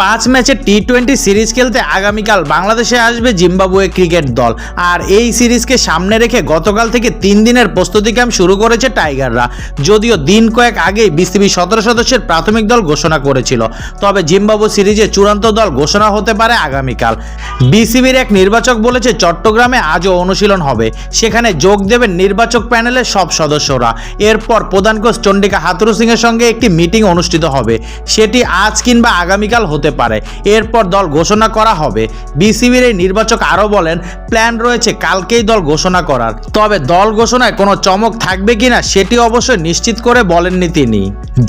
পাঁচ ম্যাচের টি-20 সিরিজ খেলতে আগামীকাল বাংলাদেশে আসবে জিম্বাবুয়ে ক্রিকেট দল। আর এই সিরিজকে সামনে রেখে গতকাল থেকে 3 দিনের প্রস্তুতি ক্যাম্প শুরু করেছে টাইগাররা। যদিও দিন কয়েক আগেই বিসিবি 17 সদস্যের প্রাথমিক দল ঘোষণা করেছিল, তবে জিম্বাবুয়ে সিরিজে চূড়ান্ত দল ঘোষণা হতে পারে আগামীকাল। বিসিবির এক নির্বাচক বলেছে চট্টগ্রামে আজও অনুশীলন হবে, সেখানে যোগ দেবেন নির্বাচক প্যানেলের সব সদস্যরা। এরপর প্রধান কোচ চন্ডিকা হাথুরু সিংয়ের সঙ্গে একটি মিটিং অনুষ্ঠিত হবে, সেটি আজ কিংবা আগামীকাল হতে পারে। এরপর দল ঘোষণা করা হবে। বিসিবির এই নির্বাচক আরও বলেন, প্ল্যান রয়েছে কালকেই দল ঘোষণা করার, তবে দল ঘোষণায় কোনো চমক থাকবে কিনা সেটি অবশ্যই নিশ্চিত করে বলেননি তিনি।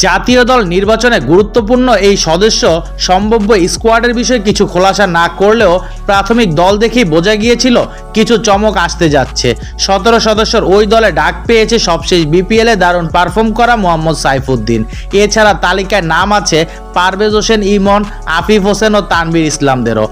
জাতীয় দল নির্বাচনে গুরুত্বপূর্ণ এই সদস্য সম্ভাব্য স্কোয়াডের বিষয়ে কিছু খোলাসা না করলেও প্রাথমিক দল দেখেই বোঝা গিয়েছিল কিছু চমক আসতে যাচ্ছে। 17 সদস্যের ওই দলে ডাক পেয়েছে সবশেষ বিপিএলে দারুণ পারফর্ম করা মোহাম্মদ সাইফুদ্দিন। এছাড়া তালিকায় নাম আছে পারভেজ হোসেন ইমন, আফিফ হোসেন ও তানভীর ইসলামদেরও।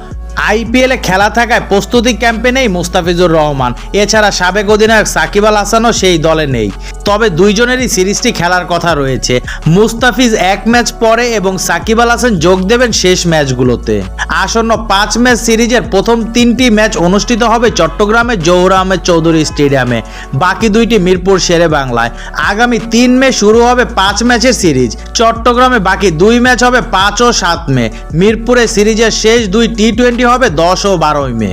আইপিএলে খেলা থাকায় প্রস্তুতি ক্যাম্পে নেই মুস্তাফিজুর রহমান। এছাড়া সাবেক অধিনায়ক সাকিব আল হাসানও সেই দলে নেই, তবে দুইজনেরই সিরিজটি খেলার কথা রয়েছে। মুস্তাফিজ এক ম্যাচ পরে এবং সাকিব আল হাসান যোগ দেবেন শেষ ম্যাচগুলোতে। আসন্ন 5 ম্যাচ সিরিজের প্রথম 3টি ম্যাচ অনুষ্ঠিত হবে চট্টগ্রামের জহুর আহমেদ চৌধুরী স্টেডিয়ামে, বাকি 2টি মিরপুর শেরে বাংলায়। আগামী 3 মে শুরু হবে 5 ম্যাচের সিরিজ। চট্টগ্রামে বাকি 2 ম্যাচ হবে 5 ও 7 মে। মিরপুরে সিরিজের শেষ 2 টি-20 হবে 10 ও 12 মে।